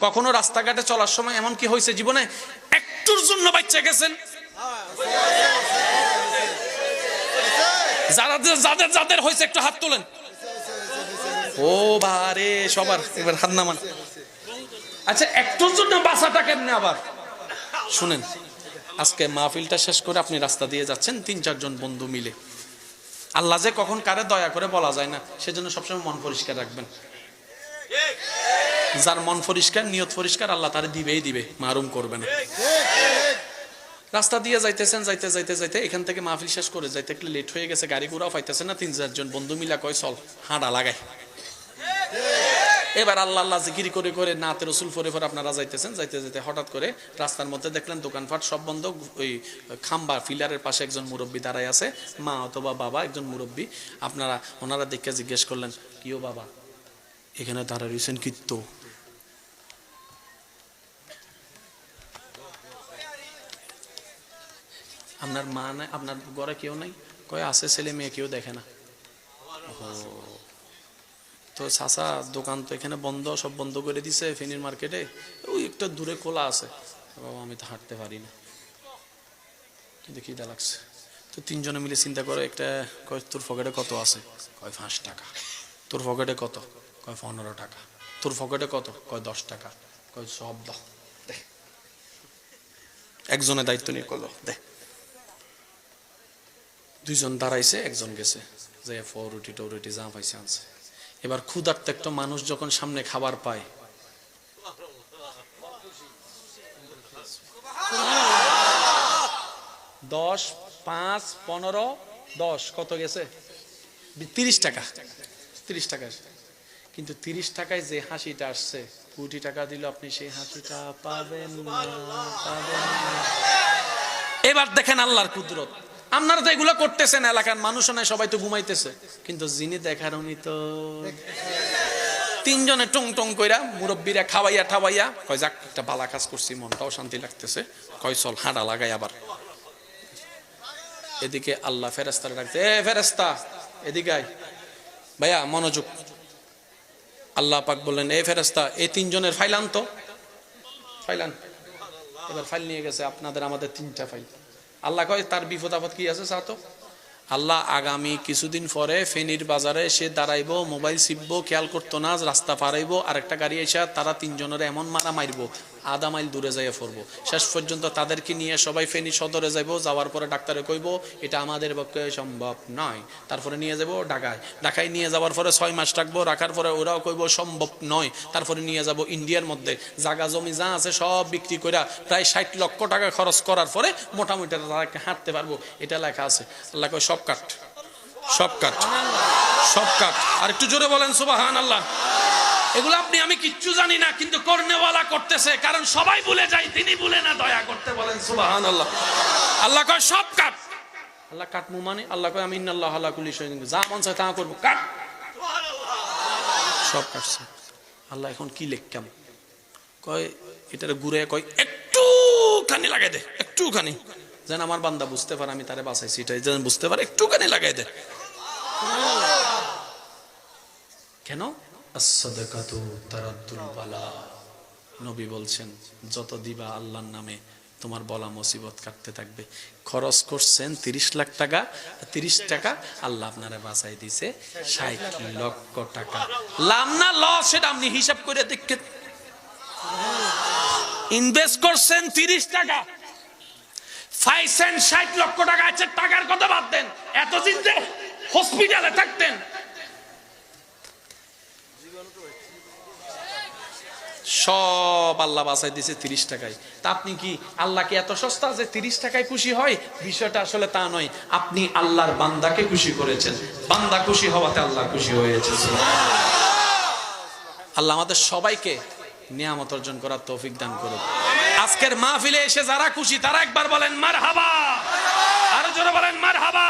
কখনো রাস্তাঘাটে চলার সময় এমন কি হয়েছে জীবনে একটুর জন্য বাচ্চা গেছেন? যাদের যাদের হয়েছে একটু হাত তোলেন। ও বারে সবার এবার হাত নামান। আচ্ছা, একটুর জন্য বাঁচাটা কেমনে? আবার শুনেন, আজকে মাহফিলটা শেষ করে আপনি রাস্তা দিয়ে যাচ্ছেন ৩-৪ জন বন্ধু মিলে। আল্লাহ যে কখন কারে দয়া করে বলা যায় না, সেজন্য সবসময় মন পরিষ্কার রাখবেন। যার মন পরিষ্কার, নিয়ত পরিষ্কার, আল্লাহ তারে দিবেই দিবে, মারুম করবে না। রাস্তা দিয়ে যাইতেছেন, যাইতে যাইতে যাইতে এখান থেকে মাহফিল শেষ করে যাইতে একটু লেট হয়ে গেছে, গাড়ি ঘোড়াও পাইতেছে না। ৩-৪ জন বন্ধু মিলা কয় চল হাঁটা লাগায়। এবার আল্লাহ আল্লাহ জিকির করে করে নাতে রসুল ফরে ফরে আপনারা যাইতেছেন, যাইতে যাইতে হঠাৎ করে রাস্তার মধ্যে দেখলেন দোকানপাট সব বন্ধ। ওই খাম্বা ফিলারের পাশে একজন মুরব্বী দাঁড়ায় আছে, মা অথবা বাবা, একজন মুরব্বী। ওনারা দেখে জিজ্ঞেস করলেন, কিও বাবা এখানে দাঁড়ায় রয়েছেন কিত্তো? আপনার মা নাই? আপনার ঘরে কেউ নাই? কয় আছে, ছেলে মেয়ে কেউ দেখে না। তো চাচা দোকান তো এখানে বন্ধ, সব বন্ধ করে দিছে ফেনীর মার্কেটে, ওই একটা দূরে খোলা আছে। বাবা আমি তো হাঁটতে পারি না, কিন্তু খিদা লাগছে। তো ৩ জনে মিলে চিন্তা করে, একটা কয় তোর পকেটে কত আছে? কয় ৫ টাকা। তোর পকেটে কত? কয় ১৫ টাকা। তোর পকেটে কত? কয় ১০ টাকা। কয় সব দাও, দে। একজনের দায়িত্ব নিয়ে করলো, দে। ২ জন দাঁড়াইছে, একজন গেছে, যে রুটি টরুটি যা পাইছে আনছে। এবার ক্ষুধার্ত একটা মানুষ যখন সামনে খাবার পায়, ১০, ৫, ১৫, ১০ কত গেছে? ৩০ টাকা। ৩০ টাকা। কিন্তু ৩০ টাকায় যে হাসিটা আসছে, কোটি টাকা দিল আপনি সেই হাসিটা পাবেন না, পাবেন না। এবার দেখেন আল্লাহর কুদরত। আপনারা তো এগুলো করতেছেন, এলাকার মানুষও নাই, সবাই তো ঘুমাইতেছে, কিন্তু যিনি দেখার উনি তো। ৩ জনে টং টং কইরা মুরব্বীরা খাওয়াইয়া ঠাওয়াইয়া কয় যাক একটা বালা কাজ করছি, মনটাও শান্তি লাগতেছে, কয় চল হাঁটা লাগাই আবার। এদিকে আল্লাহ ফেরেস্তারা ডাকতে, এ ফেরেস্তা এদিকে আয়, ভাইয়া মনোযোগ। আল্লাহ পাক বললেন, এ ফেরেস্তা এই ৩ জনের ফাইল আনতো, ফাইল আন। এবার ফাইল নিয়ে গেছে, আপনাদের আমাদের ৩টা ফাইল। আল্লাহ কয় তার বিপদ আপদ কি আছে চাও তো? আল্লাহ আগামী কিছুদিন পরে ফেনীর বাজারে সে দাঁড়াইবো, মোবাইল চিপবো, খেয়াল করতো না, রাস্তা পারাইবো, আরেকটা গাড়ি এসে তারা ৩ জনের এমন মারা মারবো, আধা মাইল দূরে যাইয়া পড়বো। শেষ পর্যন্ত তাদেরকে নিয়ে সবাই ফেনী সদরে যাইবো। যাওয়ার পরে ডাক্তারে কইব এটা আমাদের পক্ষে সম্ভব নয়। তারপরে নিয়ে যাবো ঢাকায় নিয়ে যাওয়ার পরে 6 মাস রাখবো, রাখার পরে ওরাও কইব সম্ভব নয়। তারপরে নিয়ে যাব ইন্ডিয়ার মধ্যে, জায়গা জমি যা আছে সব বিক্রি করে প্রায় ৬০ লক্ষ টাকা খরচ করার পরে মোটামুটি তারা হাঁটতে পারবো। এটা লেখা আছে। আল্লাহ কয় সব কাট, সব কাট, সব কাট। আর একটু জোরে বলেন সুবহানাল্লাহ। এগুলো আপনি আমি কিচ্ছু জানি না, কিন্তু করনেওয়ালা করতেছে, কারণ সবাই ভুলে যায়, তিনি ভুলে না, দয়া করতে বলেন সুবহানাল্লাহ। আল্লাহ কয় সব কাট। আল্লাহ কাটমু মানে? আল্লাহ কয় আমি ইন্নাল্লাহু আলা কুল্লি শাইইন, যা মন চায় তা করব, কাট। সব কাটছে। আল্লাহ এখন কি লিখতাম? কয় এটারে ঘুরে কয় একটুখানি লাগাই দে, একটুখানি, যেন আমার বান্দা বুঝতে পারে আমি তারে বাঁচাইছি, এটাই যেন বুঝতে পারে, একটুখানি লাগাই দে। কেন? as-sadaqatu taraddul বালা। নবী বলছেন যত দিবা আল্লাহর নামে তোমার বলা মুসিবত কাটতে থাকবে। খরচ করছেন ৩০ লাখ টাকা, ৩০ টাকা আল্লাহ আপনারে বাঁচাই দিছে ৬০ লক্ষ টাকা। লাভ না লস সেটা আপনি হিসাব করে দেখেন। ইনভেস্ট করছেন ৩০ টাকা, পাইছেন ৬০ লক্ষ টাকা। আচ্ছা টাকার কথা বাদ দেন, এতদিন যে হসপিটালে থাকতেন, সব আল্লাহ বাঁচাই দিয়েছে ৩০ টাকায়। তা আপনি কি আল্লাহকে এত সস্তা যে ৩০ টাকায় খুশি হয়? বিষয়টা আসলে তা নয়। আপনি আল্লাহর বান্দাকে খুশি করেছেন, বান্দা খুশি হওয়াতে আল্লাহ খুশি হয়েছে। আল্লাহ আমাদের সবাইকে নিয়ামত অর্জন করার তৌফিক দান করুন। আজকের মাহফিলে এসে যারা খুশি তারা একবার বলেন মারহাবা, আরো জোরে বলেন মারহাবা।